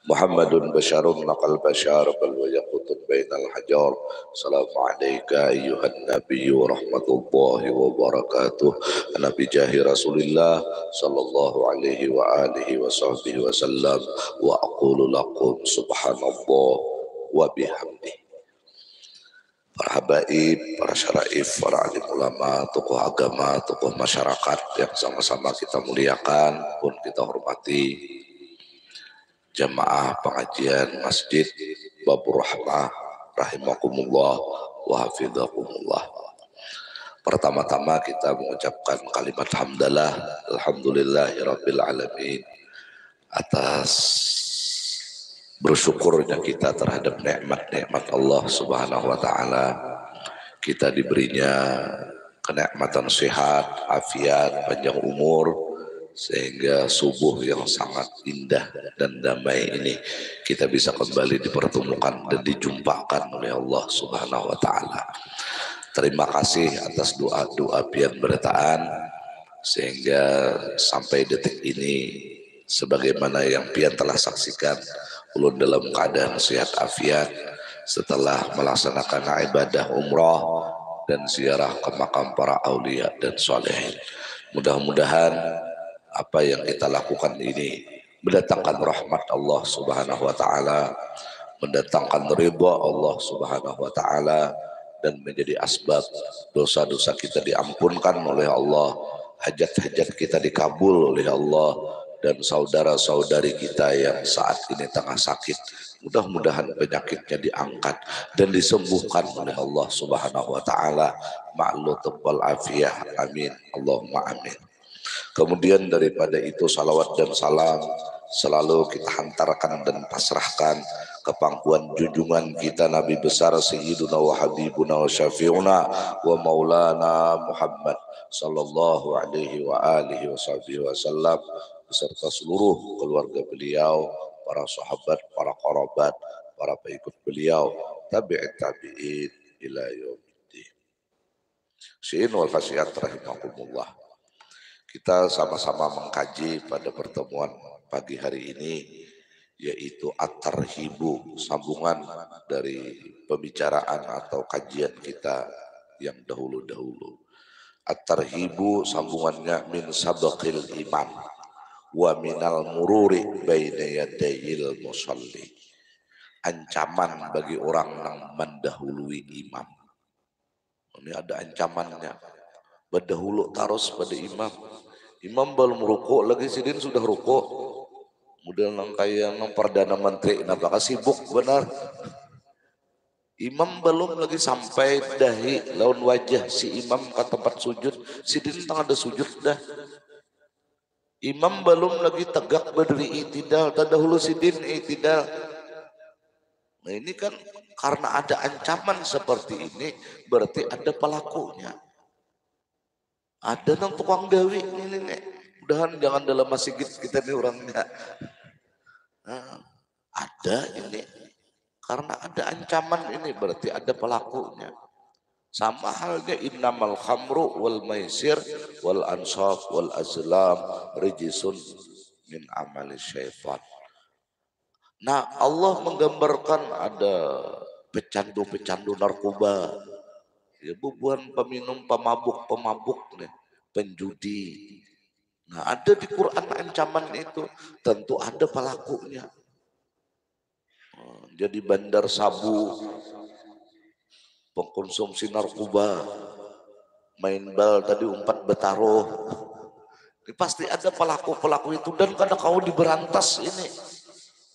Muhammadun basyarun maqal basyar bal wa yaqutun bainal hajar. Assalamu alayka ayyuhan nabiyyu wa rahmatullahi wa barakatuh. Nabi jahi Rasulillah sallallahu alaihi wa alihi wa sahbihi wa sallam. Wa aqulu lakum subhanallah wa bihamdi. Para habaib, para syaraif, para alim ulama, tokoh agama, tokoh masyarakat yang sama-sama kita muliakan pun kita hormati, jamaah pengajian masjid Babur Rahmah rahimakumullah wa hafidhakumullah. Pertama-tama kita mengucapkan kalimat hamdalah alhamdulillahirabbil alamin atas bersyukurnya kita terhadap nikmat-nikmat Allah Subhanahu wa taala. Kita diberinya kenikmatan sehat, afiat, panjang umur, sehingga subuh yang sangat indah dan damai ini kita bisa kembali dipertemukan dan dijumpakan oleh Allah Subhanahu wa taala. Terima kasih atas doa-doa pian bertaan sehingga sampai detik ini sebagaimana yang pian telah saksikan, ulun dalam keadaan sehat afiat setelah melaksanakan ibadah umrah dan ziarah ke makam para aulia dan solehin. Mudah-mudahan apa yang kita lakukan ini mendatangkan rahmat Allah Subhanahu wa taala, mendatangkan ridha Allah Subhanahu wa taala, dan menjadi asbab dosa-dosa kita diampunkan oleh Allah, hajat-hajat kita dikabul oleh Allah, dan saudara-saudari kita yang saat ini tengah sakit, mudah-mudahan penyakitnya diangkat dan disembuhkan oleh Allah Subhanahu wa taala ma'lutub wal afiyah. Amin. Allahumma amin. Kemudian daripada itu salawat dan salam selalu kita hantarkan dan pasrahkan ke pangkuan junjungan kita Nabi besar Sayyiduna wa Habibuna wa Syafi'una wa Maulana Muhammad sallallahu alaihi wa alihi wa sahbihi wasallam beserta seluruh keluarga beliau, para sahabat, para qarabat, para pengikut beliau, tabi'in ila yaumiddin. Syi'in wal khasyiat rahimakumullah. Kita sama-sama mengkaji pada pertemuan pagi hari ini, yaitu at-tarhibu, sambungan dari pembicaraan atau kajian kita yang dahulu-dahulu. At-tarhibu sambungannya min sabaqil iman wa minal mururi baina yadayil musalli. Ancaman bagi orang yang mendahului imam. Ini ada ancamannya. Berdahulu terus pada imam. Imam belum rukuk lagi, sidin sudah rukuk. Model nang kaya nang perdana menteri, napakah sibuk benar. Imam belum lagi sampai dahi lawan wajah si imam ke tempat sujud, sidin tengah ada sujud dah. Imam belum lagi tegak berdiri i'tidal, tadahulu sidin i'tidal. Nah ini kan karena ada ancaman seperti ini, berarti ada pelakunya. Ada nang tukang gawi ini nih. Mudahan jangan dalam masjid kita nih orangnya. Nah, ada ini. Karena ada ancaman ini berarti ada pelakunya. Sama halnya innamal khamru wal maisir wal ansab wal azlam rijisun min amali syaitan. Nah Allah menggambarkan ada pecandu-pecandu narkoba, ya bubuhan peminum pemabuk nih, penjudi. Nah ada di Quran ancaman itu, tentu ada pelakunya. Jadi bandar sabu, pengkonsumsi narkoba, main bal tadi umpat betaruh, ini pasti ada pelaku-pelaku itu. Dan karena kau diberantas ini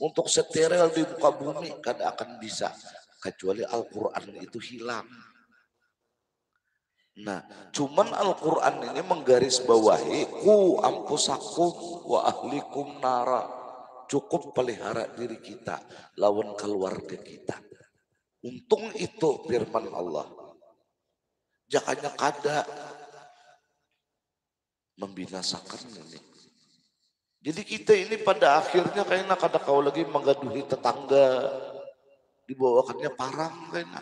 untuk steril di muka bumi kada akan bisa kecuali Al-Quran itu hilang. Nah, cuman Al-Quran ini menggarisbawahi ku ampusakum wa ahlikum nara. Cukup pelihara diri kita lawan keluarga kita. Untung itu firman Allah. Jangannya kada membinasakan ini. Jadi kita ini pada akhirnya kayaknya kada kau lagi menggaduhi tetangga, dibawakannya parang kayaknya.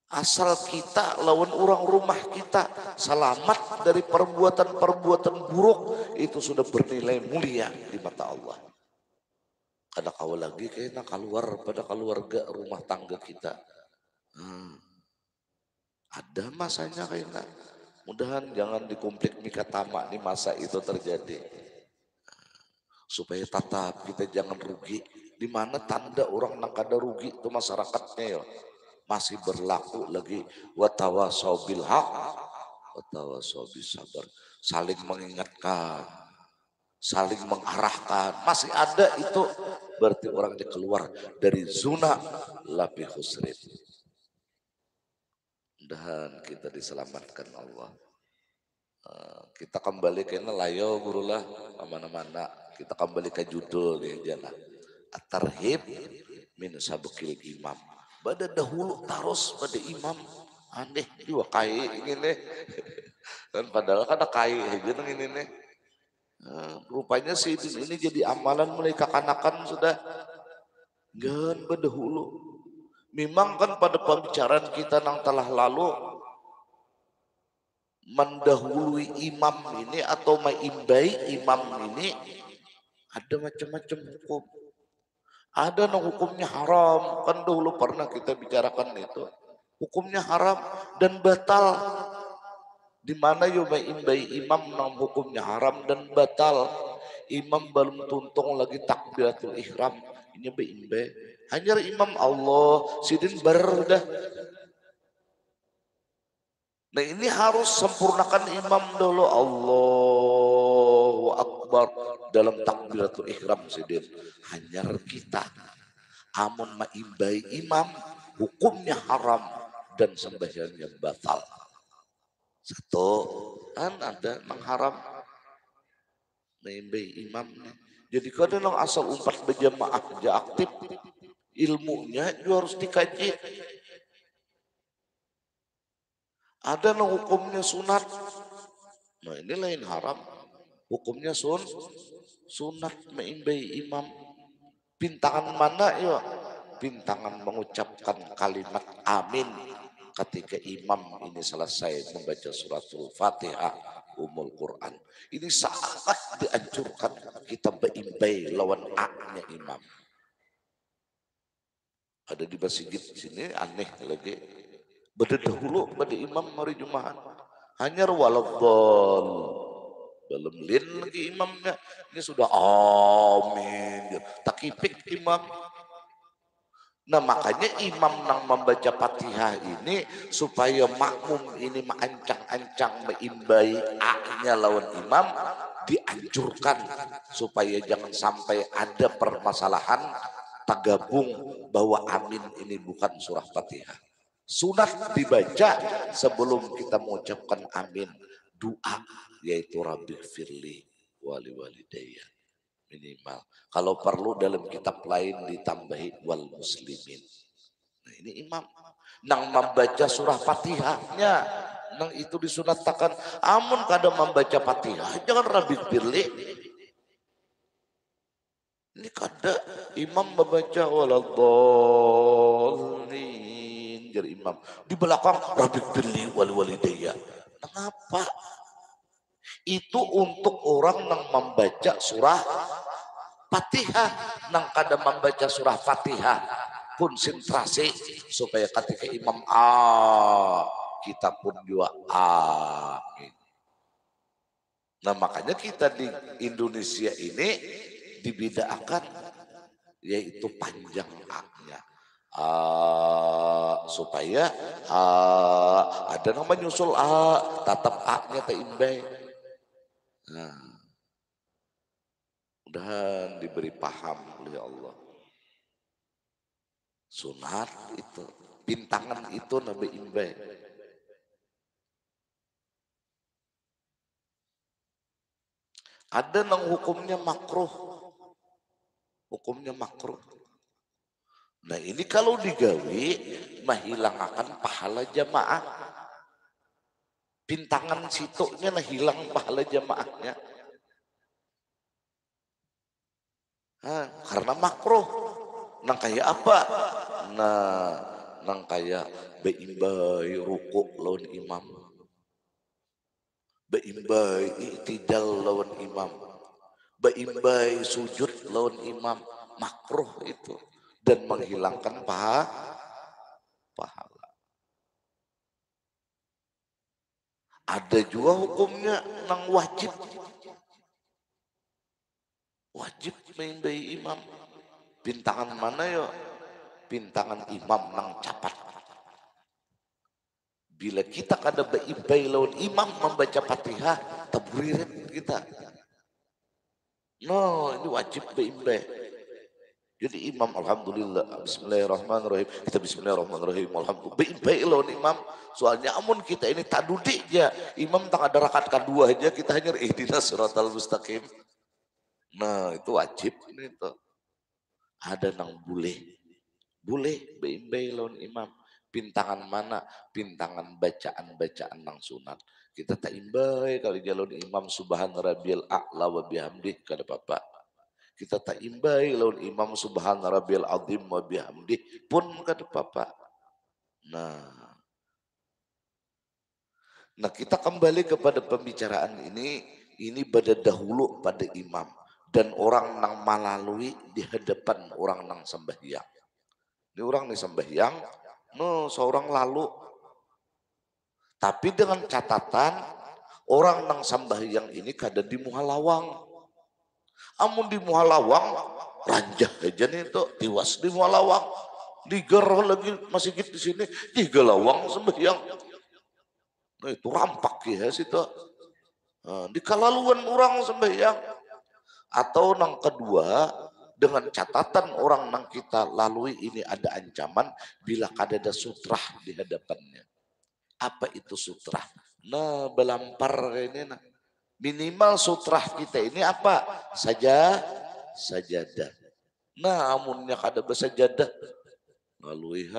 Asal kita lawan orang rumah kita selamat dari perbuatan-perbuatan buruk, itu sudah bernilai mulia di mata Allah. kada kawal lagi kayaknya keluar pada keluarga rumah tangga kita. Hmm, ada masanya kayaknya. Mudahan jangan di konflik mika tamak nih masa itu terjadi. Supaya tetap kita jangan rugi. Di mana tanda orang nak kada rugi itu masyarakatnya ya. Masih berlaku lagi watawasau bil haq watawasau bis sabar. Saling mengingatkan, saling mengarahkan. Masih ada itu berarti orangnya keluar dari zona labi khusrin. Mudahan kita diselamatkan Allah. Kita kembali ke layo gurulah mana-mana kita kembali ke judul ya jana at-tarhib min sabukil imam pada dahulu terus pada imam aneh juga kai ini nih kan padahal kan ada kai gitu ini nih rupanya sih ini jadi amalan mulai kekanakan sudah gan berdahulu memang kan pada pembicaraan kita yang telah lalu mendahului imam ini atau maimbai imam ini ada macam-macam hukum. Ada yang hukumnya haram, kan dulu pernah kita bicarakan itu. Hukumnya haram dan batal. Di mana yo maimbai imam yang hukumnya haram dan batal. Imam belum tuntung lagi takbiratul ihram. Ini maimbai. Hanya imam Allah sidin berdah. Nah ini harus sempurnakan imam dulu Allahu Akbar dalam takbiratul ihram sidin. Hanya kita amun maimbai imam hukumnya haram dan sembahyangnya batal. Satu kan ada mengharam maimbai imam. Jadi kadang asal umpat berjamaah aja aktif ilmunya juga harus dikaji. Ada yang hukumnya sunat. Nah ini lain haram. Hukumnya sunat maimbai imam. Bintangan mana ya? Bintangan mengucapkan kalimat amin ketika imam ini selesai membaca suratul Fatihah umul Quran. Ini sangat dianjurkan kita beimbai lawan A-nya imam. Ada di masjid sini aneh lagi. Pada dahulu pada imam hari Jumat hanya waladhdall belum lin lagi imamnya ini sudah amin takipik imam. Nah makanya imam yang membaca Fatihah ini supaya makmum ini mengancang-ancang meimbai A-nya lawan imam dianjurkan supaya jangan sampai ada permasalahan tergabung bahwa amin ini bukan surah Fatihah. Sunat dibaca sebelum kita mengucapkan amin doa yaitu Rabbi firli wali walidayya minimal. Kalau perlu dalam kitab lain ditambahi wal muslimin. Nah ini imam nang membaca surah Fatihahnya nang itu disunatakan amun kada membaca Fatihah jangan Rabbi firli. Ini kada imam membaca waladhdallin jadi imam di belakang Rabbi firli wal walidayya. Mengapa? Itu untuk orang yang membaca surah Fatihah. Nang kada membaca surah Fatihah konsentrasi supaya ketika imam kita pun juga amin. Nah makanya kita di Indonesia ini dibedakan yaitu panjang A-nya. Supaya ada yang menyusul tetap A-nya teimbai. Nah, mudahan diberi paham oleh Allah. Sunat itu, bintangan itu nabi imbai. Ada yang hukumnya makruh. Hukumnya makruh. Nah ini kalau digawi menghilangkan pahala jamaah. Bintangan situnya nah hilang pahala jamaahnya. Karena makruh. Nang kayak apa? Nang kayak beimbai rukuk lawan imam. Beimbai i'tidal lawan imam. Beimbai sujud lawan imam. makruh itu dan menghilangkan pahala. Ada juga hukumnya nang wajib main imam. Pintangan mana yo? Pintangan imam nang capat. Bila kita kada baibai lawan imam membaca Fatihah, taburirin kita. No, ini wajib baibai. Jadi imam alhamdulillah bismillahirrahmanirrahim. Kita bismillahirrahmanirrahim alhamdulillah. Baibai lawan imam. Soalnya amun kita ini tak duduk aja. Imam tak ada rakaat kedua aja kita hanya ihdinas siratal mustaqim. Nah, itu wajib itu. Ada nang boleh baibai lawan imam. Pintangan mana? Pintangan bacaan nang sunat. Kita tak imbai kalau jalan imam subhan rabbiyal a'la wa bihamdih kada apa-apa. Kita tak imbai lawan imam subhan rabbiyal azim wa bihamdih pun kada apa-apa. Nah, kita kembali kepada pembicaraan ini pada dahulu pada imam dan orang nang melalui di hadapan orang nang sembahyang. Ini orang nih sembahyang, seorang lalu. Tapi dengan catatan orang nang sembahyang ini kada di muhalawang. Amun di muhalawang ranjah aja nih itu tiwas di muhalawang. Diger lagi masih di sini tiga lawang sembahyang. Nah, itu rampak ya situ. Nah, di kalaluan orang sembahyang. Atau nang kedua dengan catatan orang nang kita lalui ini ada ancaman bila kada ada sutrah di hadapannya. Apa itu sutrah? Nah, belampar ini nah. Minimal sutrah kita ini apa? Sajadah. Nah, amunnya kada bersajadah lalui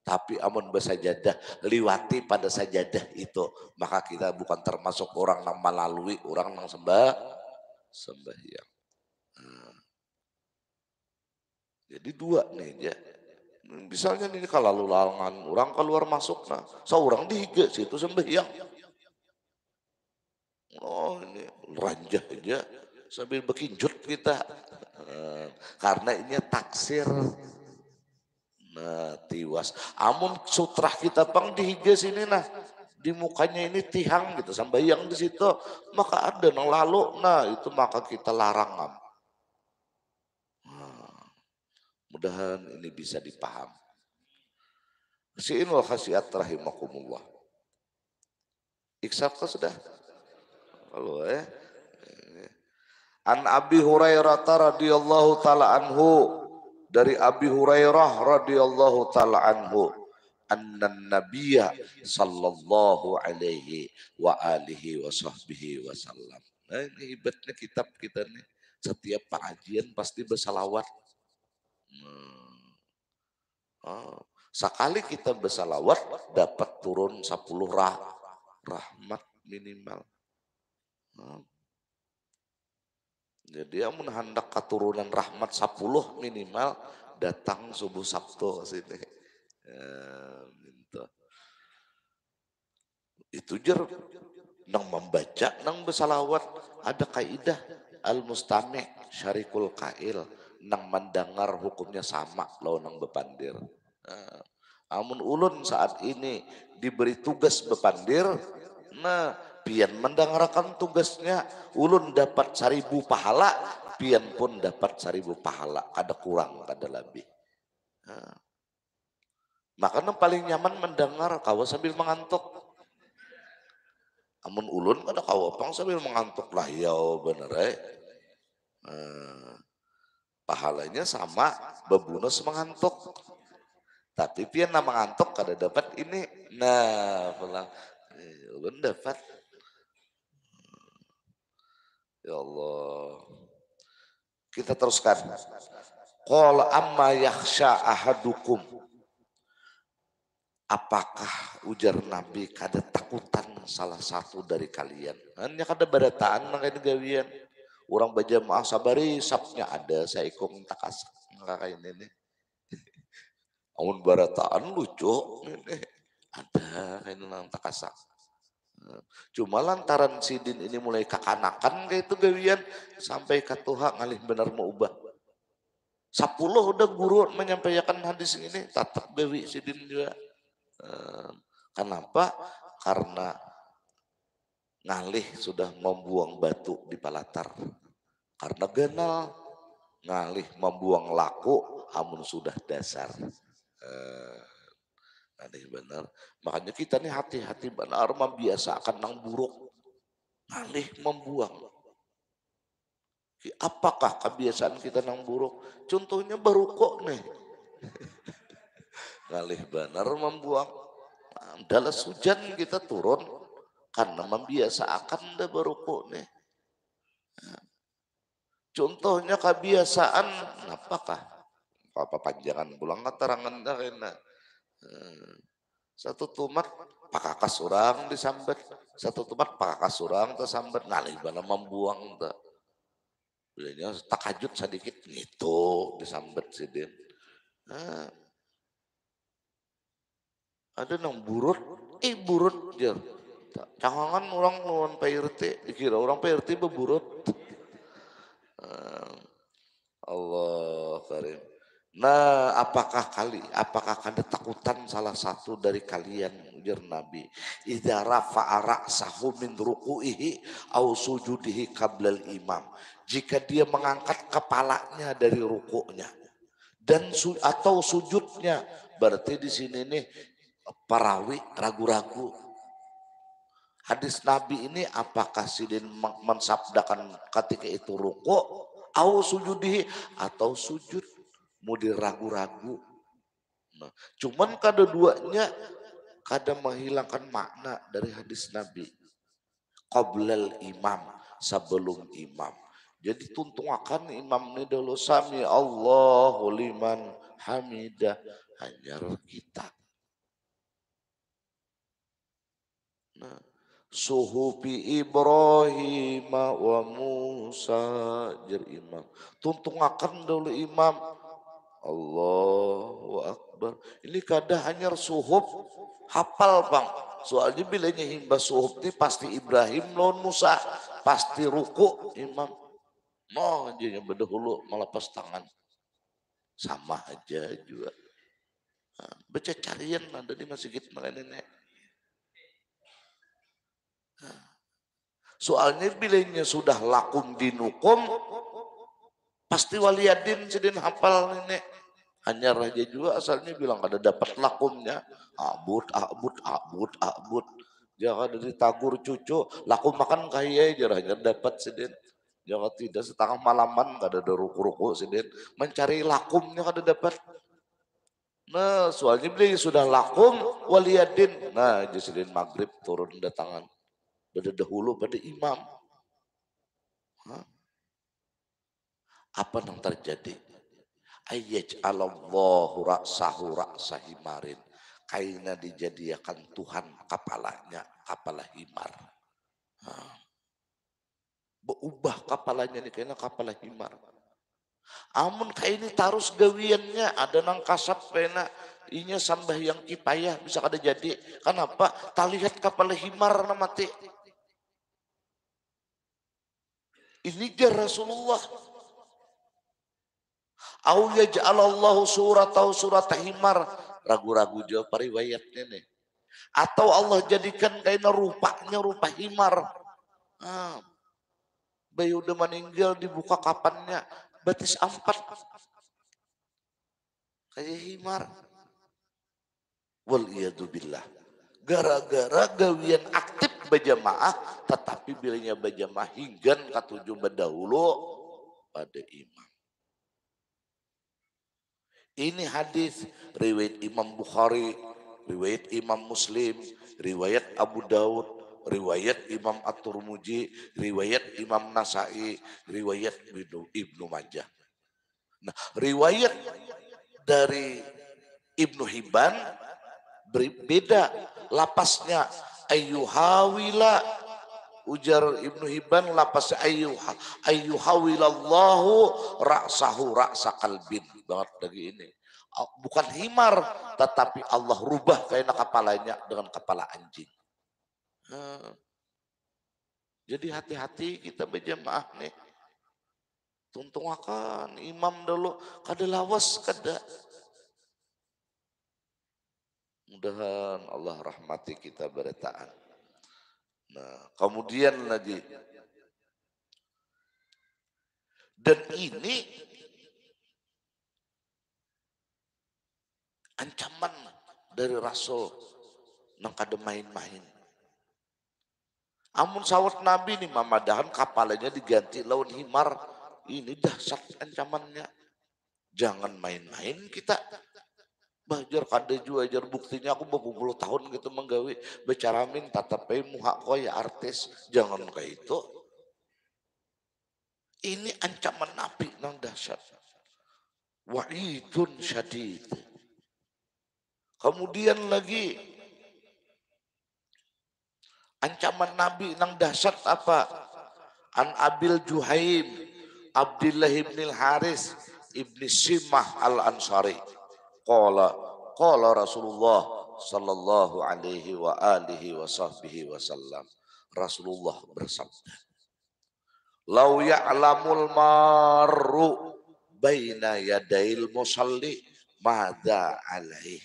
tapi amun bersajadah liwati pada sajadah itu, maka kita bukan termasuk orang yang melalui orang yang sembahyang. Nah, jadi dua nih ya. Misalnya ini kalau lalu lalangan orang keluar masuk, nah seorang dihiga situ sembahyang. Oh ini ranjah aja sambil berkinjut kita. Karena ini taksir. Nah tiwas. Amun sutrah kita bang dihiga sini nah. Di mukanya ini tihang gitu sembahyang di situ. Maka ada yang lalu. Nah itu maka kita larang. Mudahan ini bisa dipaham. Si'in wal khasiat rahimakumullah. Iksafka sudah? Kalau An Abi Hurairah radhiyallahu taala anhu, dari Abi Hurairah radhiyallahu taala anhu, annan nabiyya sallallahu alaihi wa alihi wa sahbihi wasallam. Nah, ini hebatnya kitab kita nih. Setiap pengajian pasti bersalawat. Sekali kita bersalawat dapat turun 10 rahmat minimal. Jadi amun hendak keturunan rahmat 10 minimal datang subuh Sabtu sini. Itu jer nang membaca nang bersalawat ada kaidah al-mustami' syarikul qail, nang mendengar hukumnya sama lawan nang bepandir. Amun ulun saat ini diberi tugas bepandir, nah pian mendengarkan tugasnya, ulun dapat 1000 pahala, pian pun dapat 1000 pahala, kada kurang kada lebih. Makanya paling nyaman mendengar kawa sambil mengantuk. Amun ulun kada kawa pang sambil mengantuk lah ya bener pahalanya sama bebunus mengantuk. Tapi pian nama mengantuk kada dapat ini. Nah, pulang ulun dapat. Ya Allah. Kita teruskan. Qala amma yakhsha ahadukum. Apakah ujar Nabi kada takutan salah satu dari kalian? Hanya kada barataan makanya gawian. Orang berjamaah sabari sabnya ada saya ikut minta kasak. Maka ini. Amun barataan lucu ini. Ada kayak nang takasak. Cuma lantaran sidin ini mulai kakanakan kayak itu gawian sampai ke Tuhan ngalih benar mau ubah. 10 udah guru menyampaikan hadis ini, tatap Dewi Sidin juga. Kenapa? Karena ngalih sudah membuang batu di palatar. Karena genal, ngalih membuang laku, amun sudah dasar. Aneh benar. Makanya kita nih hati-hati benar membiasakan nang buruk. Ngalih membuang. Apakah kebiasaan kita nang buruk? Contohnya baru kok nih. Ngalih benar membuang. Dalam hujan kita turun karena membiasakan dah baru kok nih. Contohnya kebiasaan apakah? Apa panjangan pulang keterangan dah kena. Satu tumat pakakas orang disambat, satu tumat pakakas orang tersambat ngalih bala membuang tak. Bilanya takajud sedikit gitu disambat sidin. Nah, ada nang burut, burut jer. Jangan orang lawan PRT, dikira orang PRT beburut. Allah karim. Nah, apakah ada takutan salah satu dari kalian ujar Nabi, idza rafa'a ra'sahu min ruku'ihi aw sujudihi qablal imam. Jika dia mengangkat kepalanya dari rukuknya dan atau sujudnya, berarti di sini nih perawi ragu-ragu. Hadis Nabi ini apakah sidin mensabdakan ketika itu ruku au sujudihi atau sujud, mau diragu-ragu. Nah, cuman kedua-duanya kadang menghilangkan makna dari hadis Nabi. Qoblal imam, sebelum imam. Jadi tuntungakan imam ini dulu sami Allahu liman hamidah, hanya kita. Nah, suhufi Ibrahim wa Musa jer imam. Tuntungakan dulu imam. Allahu Akbar. Ini kadang hanya suhuf hafal bang. Soalnya bilanya himba suhuf ini pasti Ibrahim lawan Musa. Pasti ruku imam. Mau aja yang berdahulu melepas tangan. Sama aja juga. Nah, baca carian ada di masjid nenek. Soalnya bilanya sudah lakum dinukum, pasti waliadin sedin hafal nenek. Hanya raja juga asalnya bilang ada dapat lakumnya. Abud. Jangan ditagur cucu, lakum makan kaya aja hanya dapat sedin. Jangan tidak setengah malaman kada ada ruku-ruku sedin. Mencari lakumnya kada dapat. Nah, soalnya beli sudah lakum waliadin. Nah, sedin maghrib turun datangan. Pada dahulu pada imam. Apa yang terjadi? Ayyaj'alallahu ra'sahu ra'sa himarin. Kaina dijadikan Tuhan kepalanya kepala himar. Berubah kepalanya ini kaina kepala himar. Amun kaini tarus gawiannya ada nang kasap pena inya sambah yang kipayah bisa kada jadi. Kenapa? Talihat kepala himar na mati. Ini dia Rasulullah. Au yaj'alallahu surat himar. Ragu-ragu jawab periwayatnya nih. Atau Allah jadikan kaina rupanya rupa himar. Bayi udah meninggal dibuka kapannya. Batis 4. Kayak himar. Waliyadzubillah. Gara-gara gawian aktif berjamaah. Tetapi bilanya berjamaah hingga ketujuh berdahulu pada imam. Ini hadis riwayat Imam Bukhari, riwayat Imam Muslim, riwayat Abu Daud, riwayat Imam At-Tirmidzi, riwayat Imam Nasai, riwayat Ibnu Majah. Nah, riwayat dari Ibnu Hibban berbeda lapasnya ayyuhawila. Ujar Ibnu Hibban lapas ayyuhawilallahu ra'sahu ra'sa qalbin. Banget lagi ini. Bukan himar, tetapi Allah rubah kaina kepalanya dengan kepala anjing. Jadi hati-hati kita berjamaah nih. tuntung akan imam dulu kada lawas kada. Mudahan Allah rahmati kita beretaan. Nah, kemudian lagi dan ini ancaman dari Rasul nang kada main-main. Amun sawat Nabi nih mamadahan kapalnya diganti lawan himar. Ini dahsyat ancamannya. Jangan main-main kita. Bajar kada jua ajar buktinya aku berpuluh tahun gitu menggawe becaramin tatapai muha koy artis. Jangan kayak itu. Ini ancaman Nabi nang dahsyat. Wa'idun syadid. Kemudian lagi ancaman Nabi nang dahsyat apa? An Abil Juhaim Abdullah ibn Haris ibn Simah al Ansari. Qala Rasulullah sallallahu alaihi wa alihi wa sahbihi wasallam. Rasulullah bersabda, "Lau ya'lamul marru baina yadail musalli madza alaih."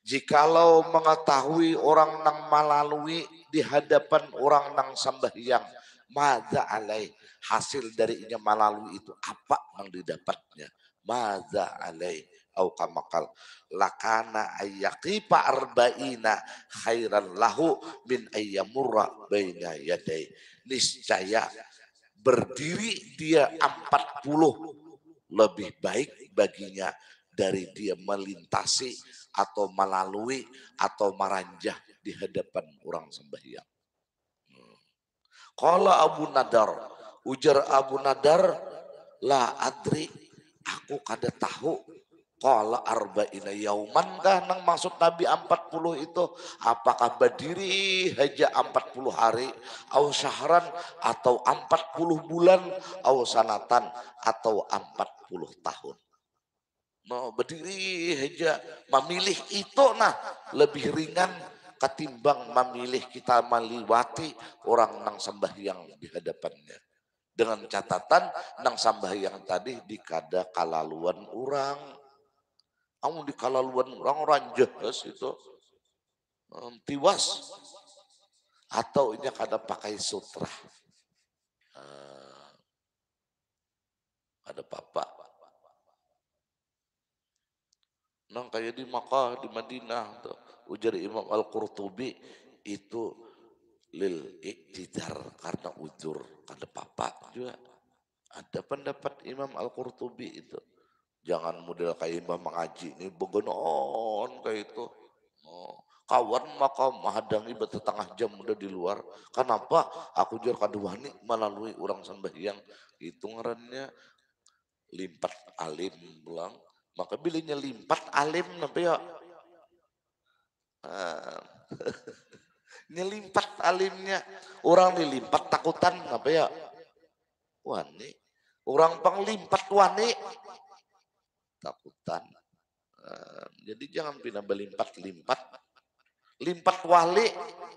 Jikalau mengetahui orang nang melalui di hadapan orang nang sembahyang, madza alaih, hasil darinya melalui itu apa yang didapatnya, madza alaih, au kamakal lakana ayyaqifa arba'ina khairan lahu min ayyamurra baina yadai. Niscaya berdiri dia 40 lebih baik baginya dari dia melintasi atau melalui atau meranjah di hadapan orang sembahyang. Qala Abu Nadar, ujar Abu Nadar, la adri, aku kada tahu. Qala arba'ina yauman kah nang maksud Nabi 40 itu apakah berdiri haja 40 hari au syahran atau 40 bulan au sanatan atau 40 tahun. No, berdiri haja memilih itu nah lebih ringan ketimbang memilih kita meliwati orang nang sembahyang di hadapannya. Dengan catatan nang sembahyang tadi dikada kalaluan orang. Kamu di kalaluan orang jelas itu tiwas atau ini kada pakai sutra. Ada papa. Nang kayak di Makkah, di Madinah tuh. Ujar Imam Al-Qurtubi itu lil iktidar karena ujur kada papa juga. Ada pendapat Imam Al-Qurtubi itu. Jangan model kayak Imam mengaji ini begonon kayak itu. Oh, kawan maka menghadangi bertetengah jam udah di luar. Kenapa? Aku jur kaduwani melalui orang sembahyang. Itu ngarannya limpat alim bilang. Maka bilanya limpat alim nampak ya. Nyelimpat alimnya. Orang dilimpat takutan apa ya? Wani. Orang panglimpat wani. Takutan. Jadi jangan pindah belimpat-limpat. Limpat wali.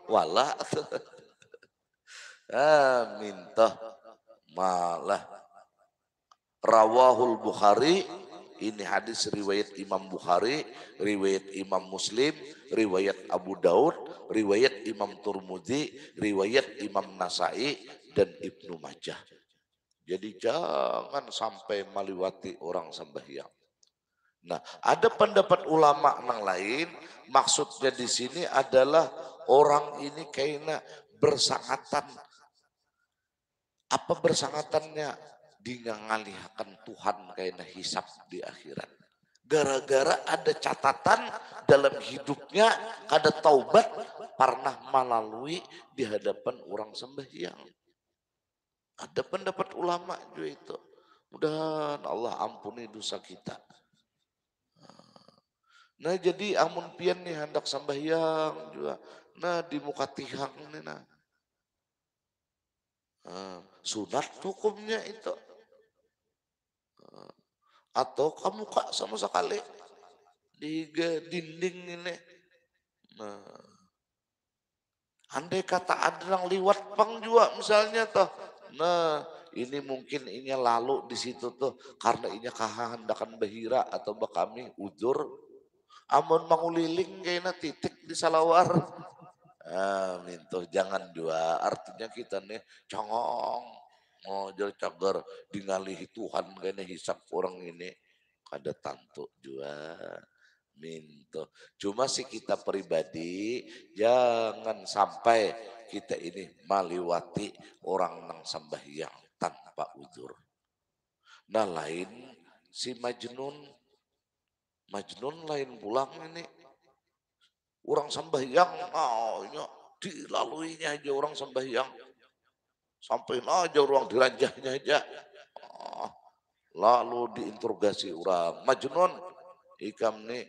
Wala. Minta malah. Rawahul Bukhari. Ini hadis riwayat Imam Bukhari, riwayat Imam Muslim, riwayat Abu Daud, riwayat Imam Turmudi, riwayat Imam Nasai, dan Ibnu Majah. Jadi jangan sampai meliwati orang sembahyang. Nah, ada pendapat ulama yang lain, maksudnya di sini adalah orang ini kayaknya bersangatan. Apa bersangatannya? Dia ngalihakan Tuhan kayaknya hisab di akhirat. Gara-gara ada catatan dalam hidupnya, ada taubat, pernah melalui di hadapan orang sembahyang. Ada pendapat ulama juga itu. Mudah Allah ampuni dosa kita. Nah jadi amun pian nih hendak sembahyang juga. Nah di muka tihang nih nah. Sunat hukumnya itu. Atau kamu kak sama sekali di dinding ini. Nah, andai kata ada yang liwat pang juga misalnya toh. Nah, ini mungkin inya lalu di situ tuh karena inya kahandakan bahira atau bakami uzur. Amun manguliling kayaknya titik di salawar. Mintuh jangan dua artinya kita nih congong mau jadi cagar dingalihi Tuhan kayaknya hisap orang ini kada tantu jua mintuh cuma sih kita pribadi jangan sampai kita ini maliwati orang nang sembahyang tanpa uzur. Nah lain si Majnun lain pulang ini orang sembahyang, ya, dilaluinya aja orang sembahyang. Sampai aja orang diranjahnya aja. Ah, lalu diinterogasi orang. Majnun, ikam nih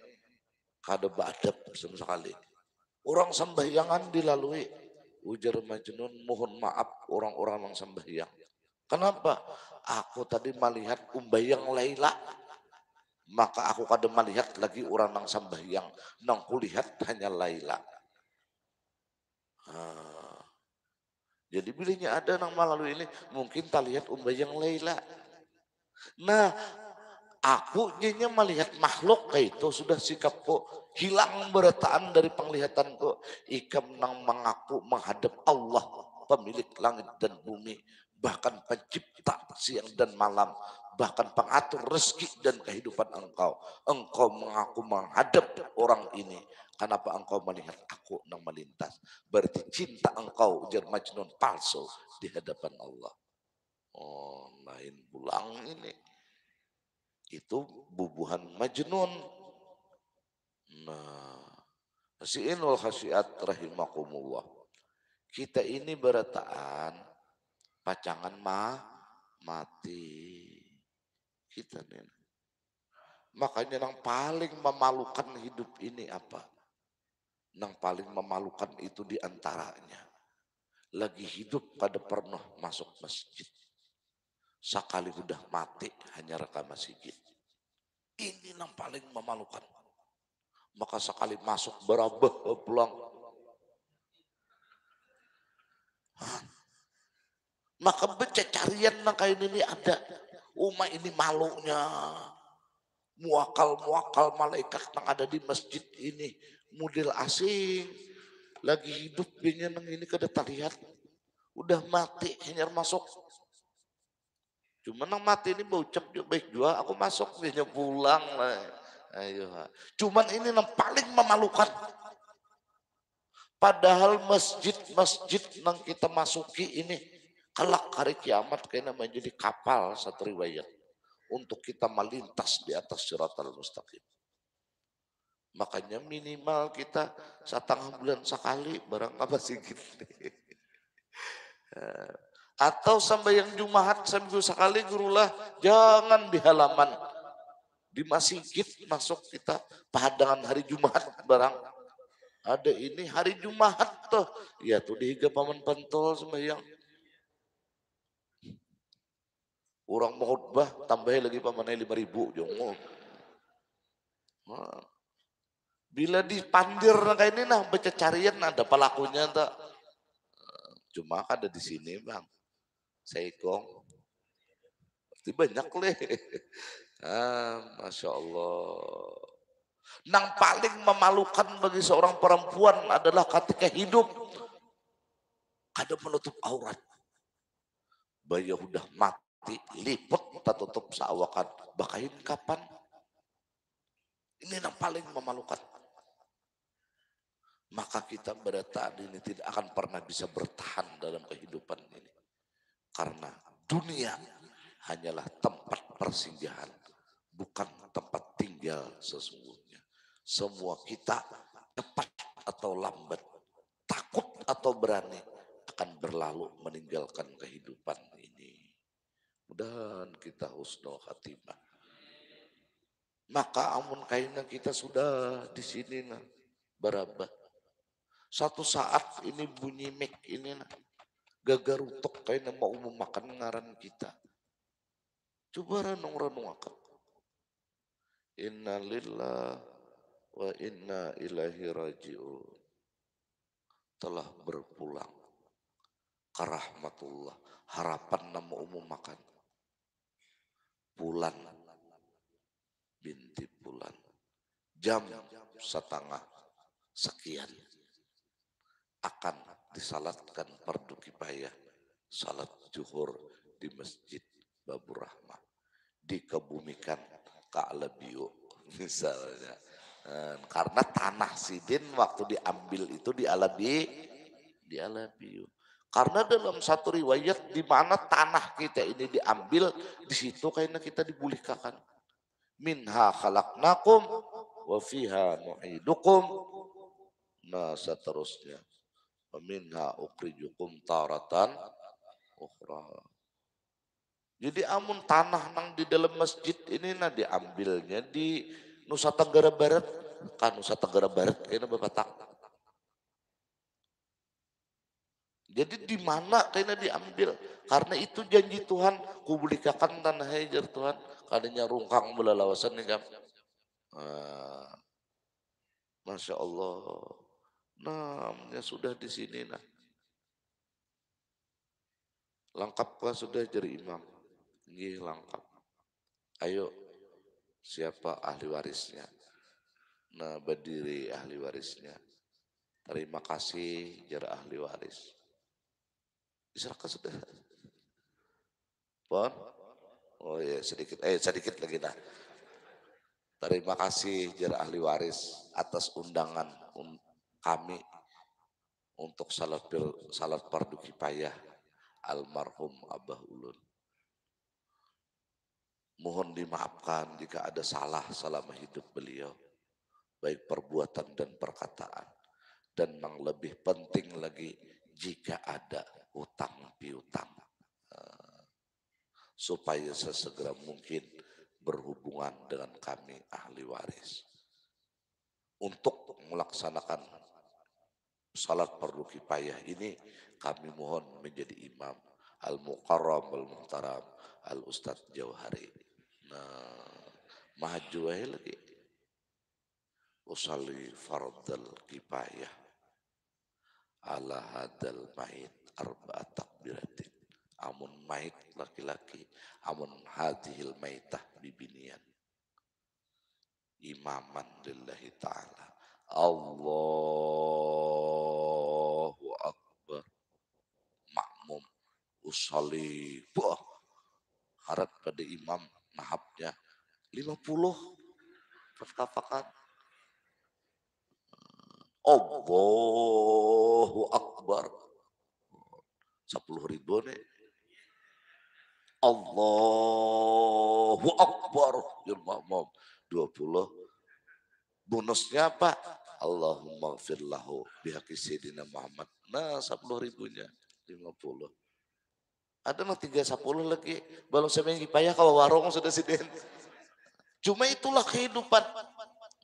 kada badab sama sekali. Orang sembahyangan dilalui. Ujar Majnun, mohon maaf orang-orang yang sembahyang. Kenapa? Aku tadi melihat umbayang Laila. Maka aku kada melihat lagi orang yang sembahyang. Nang kulihat hanya Laila. Jadi bilanya ada nang melalui ini mungkin tak lihat umbayang Laila. Nah, aku nyenyak melihat makhluk kayak itu sudah sikapku hilang berataan dari penglihatanku. Ikam nang mengaku menghadap Allah pemilik langit dan bumi, bahkan pencipta siang dan malam, bahkan pengatur rezeki dan kehidupan engkau. Engkau mengaku menghadap orang ini. Kenapa engkau melihat aku nang melintas? Berarti cinta engkau ujar Majnun palsu di hadapan Allah. Oh, lain pulang ini. Itu bubuhan Majnun. Nah, hasiinul khasiat rahimakumullah. Kita ini berataan pacangan mati. Kita nih. Makanya yang paling memalukan hidup ini apa? Yang paling memalukan itu diantaranya. Lagi hidup kada pernah masuk masjid. Sekali udah mati hanya rekam masjid. Ini yang paling memalukan. Maka sekali masuk berabah pulang. Maka becacarian nang kain ini ada. Umat ini malunya. Muakal malaikat yang ada di masjid ini. Model asing. Lagi hidup dia nang ini kada terlihat. Udah mati hanya masuk. Cuma nang mati ini baucap juga baik juga. Aku masuk dia pulang lah. Ayo. Cuman ini yang paling memalukan. Padahal masjid nang kita masuki ini kelak hari kiamat kayaknya menjadi kapal satu riwayat untuk kita melintas di atas siratal mustaqim. Makanya minimal kita setengah bulan sekali barang apa sih gitu. Atau sampai yang Jumat seminggu sekali gurulah jangan di halaman di masjid masuk kita padangan hari Jumat barang. Ada ini hari Jumat tuh. Ya tuh dihiga paman pentol sembahyang. Orang mau khutbah tambahin lagi pamannya 5.000 jongo. Nah, bila dipandir kayak ini nah baca carian ada pelakunya tak. Cuma ada di sini bang. Seikong. Berarti banyak leh. Masya Allah. Yang paling memalukan bagi seorang perempuan adalah ketika hidup ada menutup aurat. Bayi udah mati, liput tak tutup seawakan. Bakain kapan? Ini yang paling memalukan. Maka kita berataan ini tidak akan pernah bisa bertahan dalam kehidupan ini. Karena dunia hanyalah tempat persinggahan, bukan tempat tinggal sesungguhnya. Semua kita cepat atau lambat, takut atau berani akan berlalu meninggalkan kehidupan ini. Mudah-mudahan kita husnul khatimah. Maka amun kaina kita sudah di sini nah berabah. Satu saat ini bunyi mic ini nah gagarutok kaina mau memakan ngaran kita. Coba renung akan. Inna lillah wa inna ilaihi raji'un. Telah berpulang Karahmatullah. Harapan nama umum makan. Bulan binti bulan. Jam setengah sekian. Akan disalatkan fardu kifayah. Salat zuhur di Masjid Babur Rahmah. Dikebumikan ke Alabiu misalnya. Karena tanah Sidin waktu diambil itu di Alabiu. Karena dalam satu riwayat di mana tanah kita ini diambil, di situ kayaknya kita dibulikakan. Minha khalaqnakum wa fiha nu'idukum. Nah seterusnya. Minha ukhrijukum taratan ukhra. Jadi amun tanah nang di dalam masjid ini nah diambilnya di Nusa Tenggara Barat. Kan Nusa Tenggara Barat kayaknya Bapak. Jadi di mana kayaknya diambil? Karena itu janji Tuhan, kubulikakan tanah hajar Tuhan. Kadanya rungkang belalawasan nih kan. Masya Allah. Namanya sudah di sini nah. Lengkapkah sudah jadi imam? Nggih lengkap. Ayo siapa ahli warisnya? Nah berdiri ahli warisnya. Terima kasih jara ahli waris. Diserahkan sudah. Pon? Oh ya sedikit lagi dah. Terima kasih jara ahli waris atas undangan kami untuk salat fardu kifayah almarhum Abah Ulun. Mohon dimaafkan jika ada salah selama hidup beliau, baik perbuatan dan perkataan. Dan yang lebih penting lagi jika ada utang piutang, supaya sesegera mungkin berhubungan dengan kami ahli waris untuk melaksanakan salat fardu kifayah ini. Kami mohon menjadi imam al-mukarram al-muhtaram al-ustadz Jauhari. Nah maju lagi usalli fardal kifayah ala hadal mait arba'at takbiratin. Amun mait laki-laki, amun hadhil maitah bibinian. Imaman lillahi ta'ala. Allahu Akbar. Makmum usalli. Wah, harap pada imam nahapnya 50 perkafakan. Allahu Akbar. 10.000 nih. Allahu Akbar. Makmum 20. Bonusnya apa? Allahumma gfirlahu bihaqi Sayyidina Muhammad. Nah 10.000-nya 50. Ada mah 310 lagi. Baru saya kifayah kalau warung sudah sidin. Cuma itulah kehidupan.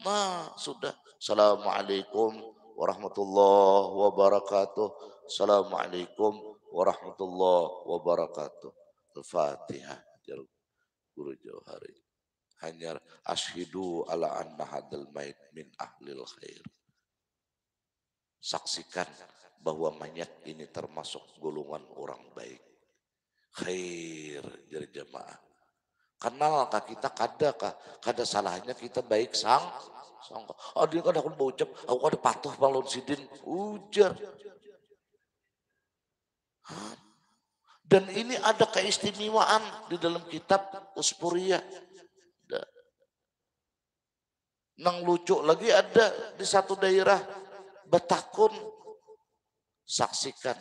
Nah sudah. Assalamualaikum warahmatullahi wabarakatuh. Assalamualaikum warahmatullahi wabarakatuh. Al-Fatihah. Guru Jauhari. Hanya ashidu ala anna hadal mait min ahlil khair. Saksikan bahwa mayat ini termasuk golongan orang baik. Khair dari jamaah. Kenalkah kita kada salahnya kita baik sangka. Dia kan aku mau ucap, aku ada patuh balon sidin ujar. Dan ini ada keistimewaan di dalam kitab Uspuriyah. Nang lucu lagi ada di satu daerah Batakun. Saksikan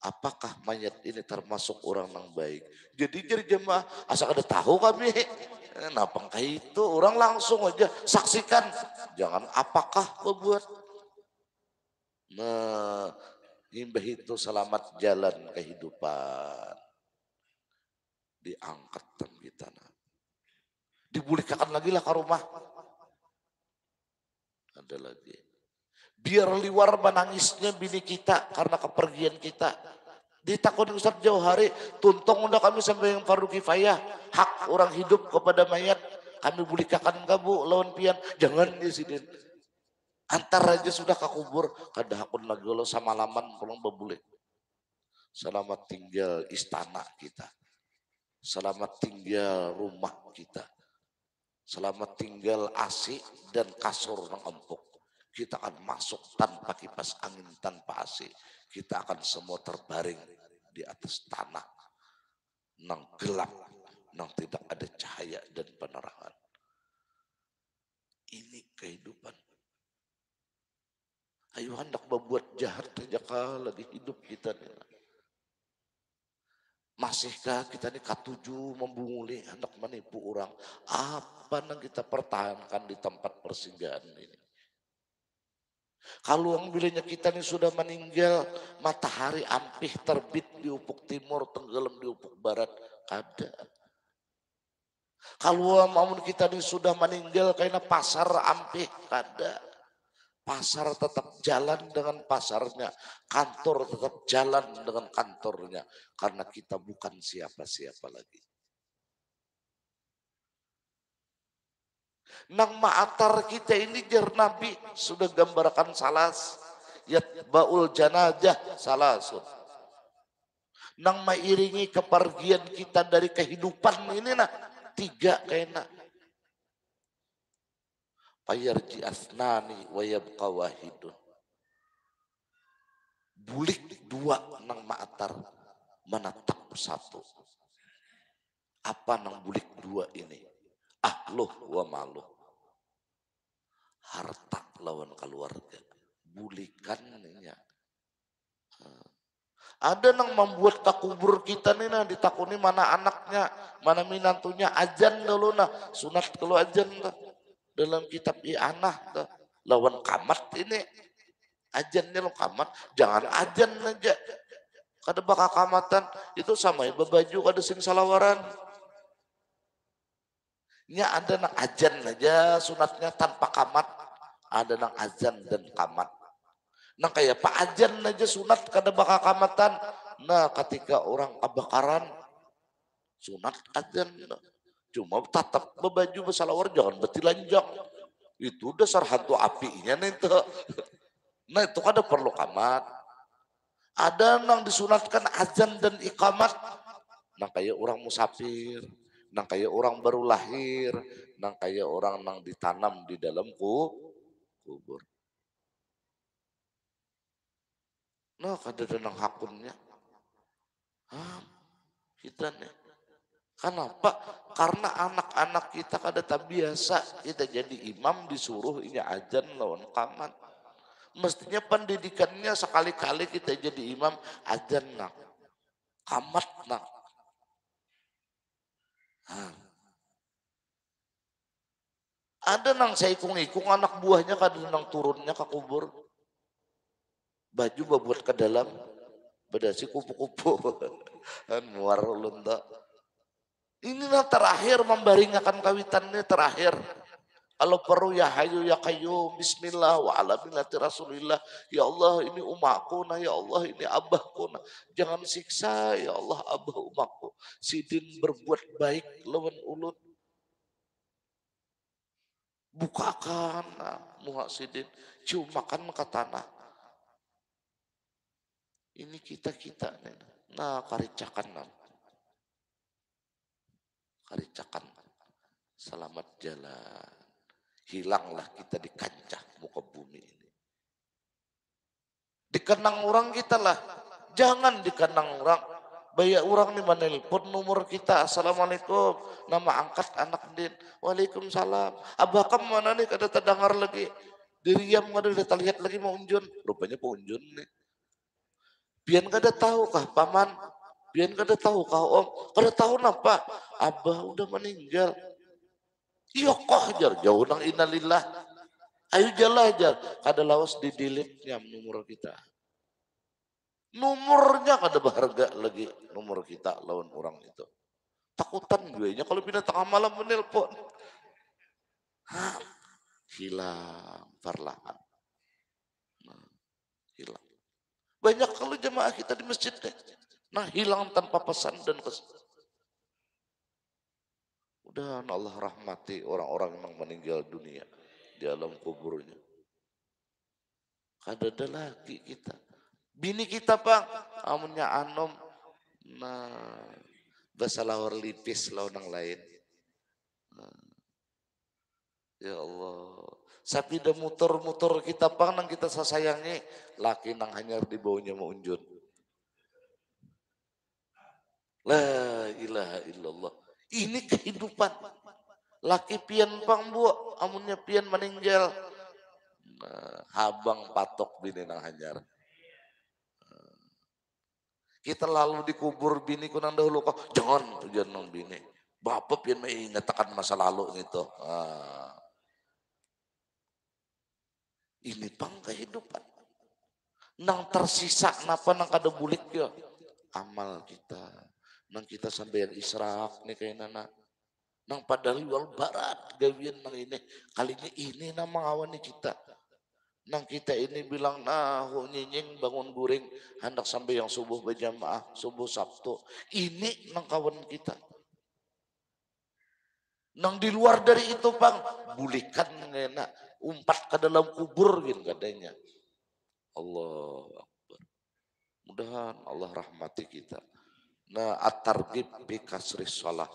apakah mayat ini termasuk orang yang baik. Jadi jemaah asal ada tahu kami. Napang kayak itu orang langsung aja saksikan. Jangan apakah kau buat. Nah, himbah itu selamat jalan kehidupan. Diangkat kita. Dibulikakan lagi lah ke rumah. Ada lagi. Biar liwar menangisnya bini kita karena kepergian kita. Ditakuni Ustaz Jauhari, tuntung udah kami sampai yang fardu kifayah. Hak orang hidup kepada mayat. Kami bulikakan kamu lawan pian. Jangan di sini. Antar aja sudah ke kubur. Kada hakun lagi lo sama laman pulang berbulek. selamat tinggal istana kita, selamat tinggal rumah kita, selamat tinggal AC dan kasur yang empuk. Kita akan masuk tanpa kipas angin, tanpa AC. Kita akan semua terbaring di atas tanah nang gelap, nang tidak ada cahaya dan penerangan. Ini kehidupan. Ayo hendak berbuat jahat saja lagi hidup kita nih. Masihkah kita ini katuju membunguli hendak menipu orang? Apa yang kita pertahankan di tempat persinggahan ini? Kalau yang bilangnya kita ini sudah meninggal, matahari ampih terbit di ufuk timur, tenggelam di ufuk barat, ada. Kalau mamun kita ini sudah meninggal, karena pasar ampih, ada. Pasar tetap jalan dengan pasarnya, kantor tetap jalan dengan kantornya, karena kita bukan siapa-siapa lagi. Nang ma'atar kita ini jar Nabi sudah gambarkan salas, yatba'ul janajah salasun. Nang mairingi kepergian kita dari kehidupan ini nah, tiga kena. Payarji asnani wa yabqa wahidun. Bulik dua nang ma'atar menetap satu. Apa nang bulik dua ini? Ahluh wa maluh. Harta lawan keluarga. Bulikannya. Ada nang membuat takubur kita nih nah ditakuni mana anaknya, mana minantunya, ajan dulu nah, sunat kalau ajan lah. Dalam kitab I'anah tuh. Lawan kamat ini. Ajannya lo kamat, jangan ajan aja. Kada bakal kamatan itu sama ya baju kada sing salawaran. Nya ada nang ajan aja sunatnya tanpa kamat, ada nang azan dan kamat. Nah kayak pak ajan aja sunat kada bakal kamatan. Nah ketika orang kebakaran sunat ajan. Cuma tetap baju bersalawar jangan betilanjang. Itu dasar hantu apinya nih tuh. Nah itu kada perlu kamat. Ada nang disunatkan azan dan ikamat. Nang kayak orang musafir, nang kayak orang baru lahir, nang kayak orang nang ditanam di dalam kubur. Nah kada ada nang hakunnya. Kita nih. Kenapa? Karena anak-anak kita kada tak biasa kita jadi imam disuruh ini ajan lawan kamat. Mestinya pendidikannya sekali-kali kita jadi imam ajan nak, kamat nak. Ada nang saya ikung-ikung anak buahnya kada nang turunnya ke kubur. Baju babuat ke dalam, badasi kupu-kupu. Muar ulun tak. Inilah terakhir membaringakan kawitannya terakhir. Kalau perlu ya hayu ya kayyum bismillah wa ala millati rasulillah. Ya Allah ini umakku nah ya Allah ini abahku nah. Jangan siksa ya Allah abah umakku. Sidin berbuat baik lawan ulun. Bukakan nah, muha sidin. Cium makan ke tanah. Ini kita-kita. Nah karicakan nah. Karicakan. Selamat jalan. Hilanglah kita di kancah muka bumi ini. Dikenang orang kita lah. Jangan dikenang orang. Banyak orang nih menelpon nomor kita. Assalamualaikum. Nama angkat anak din. Waalaikumsalam. Abah kamu mana nih? Kada terdengar lagi. Diriam kada udah terlihat lagi mau unjun. Rupanya mau unjun nih. Biar kada tahu kah paman? Biar kada tahu kah om? Kada tahu napa? Abah udah meninggal. Iya kok ajar jauh nang innalillah. Ayo jalan aja. Kada lawas di delete-nya nomor kita. Nomornya kada berharga lagi nomor kita lawan orang itu. Takutan gue nya kalau binatang malam menelpon. Hilang perlahan. Hilang. Banyak kalau jemaah kita di masjid deh. Nah hilang tanpa pesan dan kesan. Udah Allah rahmati orang-orang yang meninggal dunia di alam kuburnya. Kada ada lagi kita. Bini kita Bang, amunnya anom, nah, basalawar lipis lawan yang lain. Ya Allah. Sapi dah muter-muter kita Bang, nang kita sasayangi, laki nang hanyar di bawahnya mau unjun. La ilaha illallah. Ini kehidupan. Laki pian Bang bu, amunnya pian meninggal. Nah, habang patok bini nang hanyar. Kita lalu dikubur bini kunang dahulu kok. Jangan tujuan nang bini. Bapak pian mengatakan masa lalu gitu. Ah, ini Bang kehidupan. Nang tersisa napa nang kada bulik ya. Amal kita. Nang kita sampai israf nih kayak nana. Nang padahal wal barat gawian nang ini. Kalinya ini nama ngawani kita. Nang kita ini bilang nah nyinying bangun guring hendak sampai yang subuh berjamaah subuh Sabtu. Ini nang kawan kita. Nang di luar dari itu Bang, bulikan ngena umpat ke dalam kubur gitu katanya. Allah Akbar. Mudahan Allah rahmati kita. Nah, at-targhib bi kasris shalah.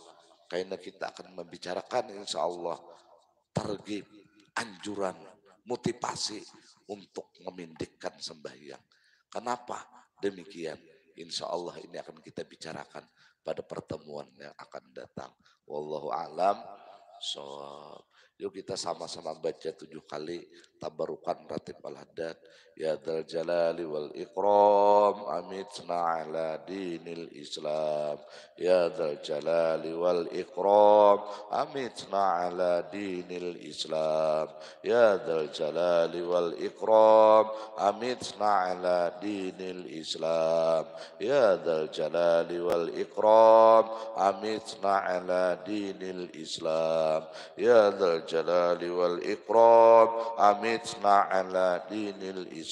Karena kita akan membicarakan insya Allah targhib, anjuran, motivasi untuk memindikkan sembahyang. Kenapa demikian? Insya Allah ini akan kita bicarakan pada pertemuan yang akan datang. Wallahu alam. So, yuk kita sama-sama baca 7 kali tabarukan ratib al-haddad. Ya dzal jalali wal ikram amitna ala dinil Islam. Ya dzal jalali wal ikram amitna ala dinil Islam. Ya dzal jalali wal ikram amitna ala dinil Islam. Ya dzal jalali wal ikram amitna ala dinil Islam. Ya dzal jalali wal ikram amitna ala dinil Islam.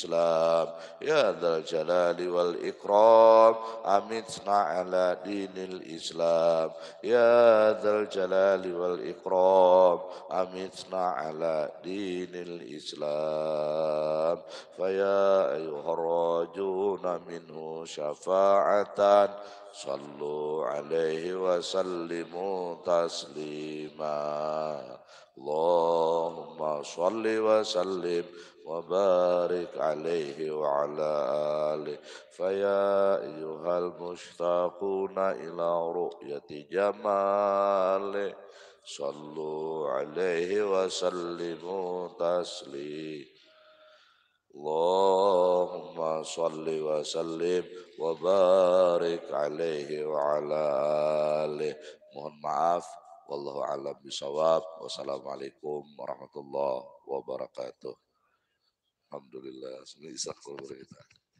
Ya dzal jalali wal ikram amitna ala dinil Islam. Ya dzal jalali wal ikram amitna ala dinil Islam. Faya ayyuhar rajuna minhu syafa'atan sallu alaihi wa sallimu taslima. Allahumma salli wa sallim wa barik alaihi wa ala alihi. Faya ayyuhal mushtaquna ila ru'yati jamali sallu alaihi wa sallimu taslima. Allahumma salli wa sallim wa barik alaihi wa ala alihi. Mohon maaf. Wallahu a'lam bishawab. Wassalamualaikum warahmatullahi wabarakatuh. Alhamdulillah. Bismillahirrahmanirrahim.